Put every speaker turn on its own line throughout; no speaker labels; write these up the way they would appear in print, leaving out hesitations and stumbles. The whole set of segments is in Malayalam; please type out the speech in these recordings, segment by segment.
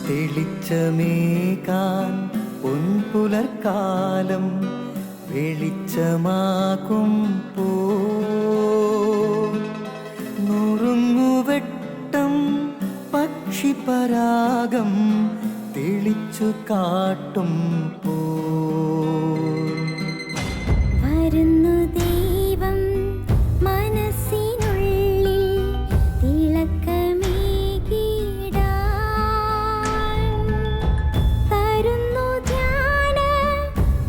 തെളിച്ചമേകാൻ പൊൻപുലർക്കാലം വെളിച്ചമാകും നുറുങ്ങുവെട്ടം പക്ഷിപരാഗം തെളിച്ചു കാട്ടും
വരുന്നു ദൈവം മനസ്സിനുള്ളിൽ തിളക്കമേകിടാൻ തരുന്നു ധ്യാന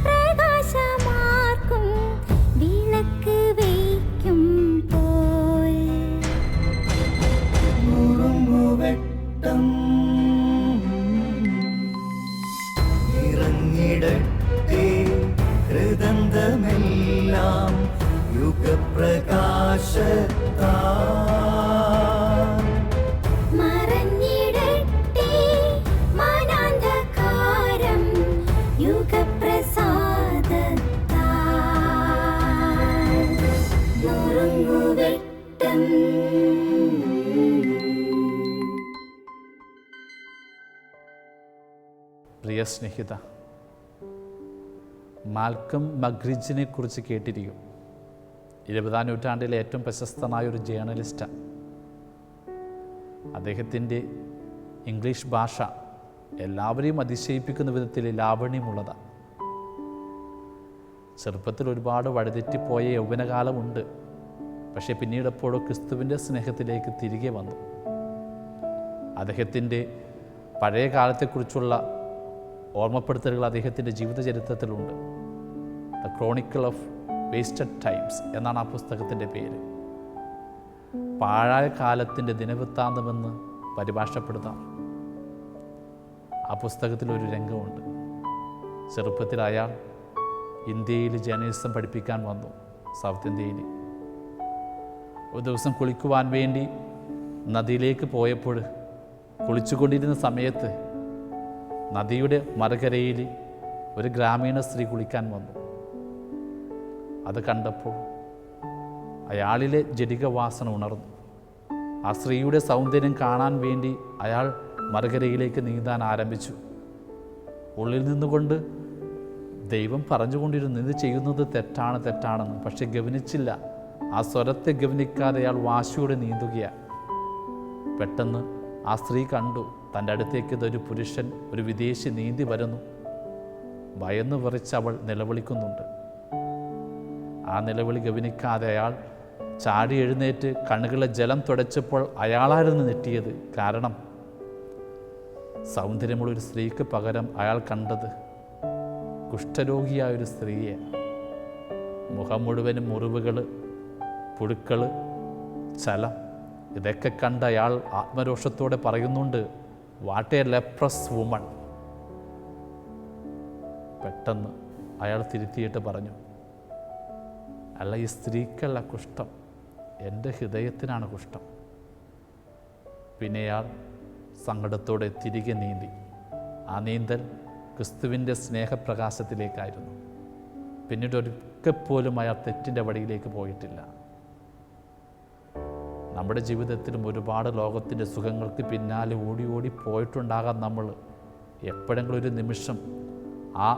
പ്രകാശമാർക്കും വിളക്ക് വയ്ക്കും പോൽ
നുറുങ്ങുവെട്ടം ഇറങ്ങിടട്ടെ ഹൃദന്തമെല്ലാം യുഗപ്രകാശത്താൽ
മറഞ്ഞിടട്ടെ മനാന്ധകാരം യുഗപ്രസാദത്താൽ നുറുങ്ങുവെട്ടം.
പ്രിയ സ്നേഹിത, മാൽക്കം മഗ്രിഡ്ജിനെ കുറിച്ച് കേട്ടിരിക്കും. 20-ാം നൂറ്റാണ്ടിലെ ഏറ്റവും പ്രശസ്തനായ ഒരു ജേർണലിസ്റ്റാണ്. അദ്ദേഹത്തിൻ്റെ ഇംഗ്ലീഷ് ഭാഷ എല്ലാവരെയും അതിശയിപ്പിക്കുന്ന വിധത്തിൽ ലാവണ്യമുള്ളതാണ്. ചെറുപ്പത്തിൽ ഒരുപാട് വഴിതെറ്റിപ്പോയ യൗവനകാലമുണ്ട്. പക്ഷേ പിന്നീട് എപ്പോഴോ ക്രിസ്തുവിൻ്റെ സ്നേഹത്തിലേക്ക് തിരികെ വന്നു. അദ്ദേഹത്തിൻ്റെ പഴയ കാലത്തെക്കുറിച്ചുള്ള ഓർമ്മപ്പെടുത്തലുകൾ അദ്ദേഹത്തിൻ്റെ ജീവിതചരിത്രത്തിലുണ്ട്. The chronicle of wasted times എന്നാണ് ആ പുസ്തകത്തിൻ്റെ പേര്. പാഴായ കാലത്തിൻ്റെ ദിനവൃത്താന്തമെന്ന് പരിഭാഷപ്പെടുത്താം. ആ പുസ്തകത്തിലൊരു രംഗമുണ്ട്. ചെറുപ്പത്തിൽ അയാൾ ഇന്ത്യയിൽ ജേർണലിസം പഠിപ്പിക്കാൻ വന്നു, സൗത്ത് ഇന്ത്യയിൽ. ഒരു ദിവസം കുളിക്കുവാൻ വേണ്ടി നദിയിലേക്ക് പോയപ്പോൾ കുളിച്ചുകൊണ്ടിരുന്ന സമയത്ത് നദിയുടെ മറുകരയിൽ ഒരു ഗ്രാമീണ സ്ത്രീ കുളിക്കാൻ വന്നു. അത് കണ്ടപ്പോൾ അയാളിലെ ജടികവാസന ഉണർന്നു. ആ സ്ത്രീയുടെ സൗന്ദര്യം കാണാൻ വേണ്ടി അയാൾ മറുകരയിലേക്ക് നീന്താൻ ആരംഭിച്ചു. ഉള്ളിൽ നിന്നുകൊണ്ട് ദൈവം പറഞ്ഞുകൊണ്ടിരുന്നു, ഇത് ചെയ്യുന്നത് തെറ്റാണെന്ന്. പക്ഷെ ഗവനിച്ചില്ല. ആ സ്വരത്തെ ഗവനിക്കാതെ അയാൾ വാശിയോടെ നീന്തുകയാണ്. പെട്ടെന്ന് ആ സ്ത്രീ കണ്ടു, തൻ്റെ അടുത്തേക്ക് ഇതൊരു പുരുഷൻ, ഒരു വിദേശി നീന്തി വരുന്നു. ഭയന്ന് വിറച്ച് അവൾ നിലവിളിക്കുന്നുണ്ട്. ആ നിലവിളി ഗവനിക്കാതെ അയാൾ ചാടി എഴുന്നേറ്റ് കണ്ണുകളിലെ ജലം തുടച്ചപ്പോൾ അയാളായിരുന്നു ഞെട്ടിയത്. കാരണം സൗന്ദര്യമുള്ളൊരു സ്ത്രീക്ക് പകരം അയാൾ കണ്ടത് കുഷ്ഠരോഗിയായൊരു സ്ത്രീയെ. മുഖം മുഴുവനും മുറിവുകൾ, പുഴുക്കൾ, ചലം. ഇതൊക്കെ കണ്ട അയാൾ ആത്മരോഷത്തോടെ പറയുന്നുണ്ട്, വാട്ട് എ ലെപ്രസ് വുമൺ. പെട്ടെന്ന് അയാൾ തിരുത്തിയിട്ട് പറഞ്ഞു, അല്ല, ഈ സ്ത്രീക്കല്ല കുഷ്ഠം, എൻ്റെ ഹൃദയത്തിനാണ് കുഷ്ഠം. പിന്നെ അയാൾ സങ്കടത്തോടെ തിരികെ നീന്തി. ആ നീന്തൽ ക്രിസ്തുവിൻ്റെ സ്നേഹപ്രകാശത്തിലേക്കായിരുന്നു. പിന്നീട് ഒരിക്കൽപ്പോലും അയാൾ തെറ്റിൻ്റെ വഴിയിലേക്ക് പോയിട്ടില്ല. നമ്മുടെ ജീവിതത്തിലും ഒരുപാട് ലോകത്തിൻ്റെ സുഖങ്ങൾക്ക് പിന്നാലെ ഓടി പോയിട്ടുണ്ടാകാം നമ്മൾ. എപ്പോഴെങ്കിലും ഒരു നിമിഷം ആ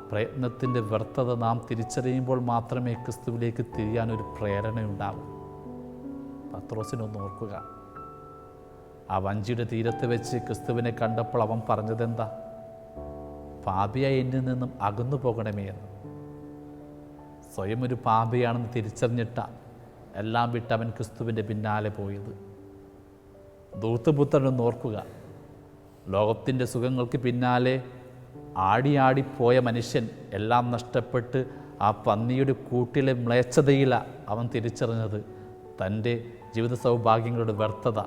പ്രയത്നത്തിൻ്റെ വ്യർത്ഥത നാം തിരിച്ചറിയുമ്പോൾ മാത്രമേ ക്രിസ്തുവിലേക്ക് തിരിയാനൊരു പ്രേരണയുണ്ടാകും. പത്രോസിനൊന്ന് ഓർക്കുക. ആ വഞ്ചിയുടെ തീരത്ത് വെച്ച് ക്രിസ്തുവിനെ കണ്ടപ്പോൾ അവൻ പറഞ്ഞതെന്താ? പാപിയായി എന്നിൽ നിന്നും അകന്നു പോകണമേ എന്ന്. സ്വയം ഒരു പാപിയാണെന്ന് തിരിച്ചറിഞ്ഞിട്ട എല്ലാം വിട്ട് അവൻ ക്രിസ്തുവിൻ്റെ പിന്നാലെ പോയത്. ധൂർത്തപുത്രനൊന്ന് ഓർക്കുക. ലോകത്തിൻ്റെ സുഖങ്ങൾക്ക് പിന്നാലെ ആടിപ്പോയ മനുഷ്യൻ എല്ലാം നഷ്ടപ്പെട്ട് ആ പന്നിയുടെ കൂട്ടിലെ മ്ലേച്ഛതയിലാണ് അവൻ തിരിച്ചറിഞ്ഞത് തൻ്റെ ജീവിത സൗഭാഗ്യങ്ങളുടെ വ്യർത്ഥത.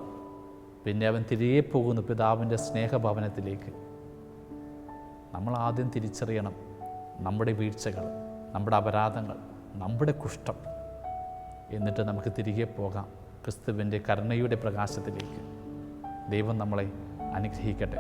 പിന്നെ അവൻ തിരികെ പോകുന്നു പിതാവിൻ്റെ സ്നേഹഭവനത്തിലേക്ക്. നമ്മൾ ആദ്യം തിരിച്ചറിയണം നമ്മുടെ വീഴ്ചകൾ, നമ്മുടെ അപരാധങ്ങൾ, നമ്മുടെ കുഷ്ഠം. എന്നിട്ട് നമുക്ക് തിരികെ പോകാം ക്രിസ്തുവിൻ്റെ കരുണയുടെ പ്രകാശത്തിലേക്ക്. ദൈവം നമ്മളെ അനുഗ്രഹിക്കട്ടെ.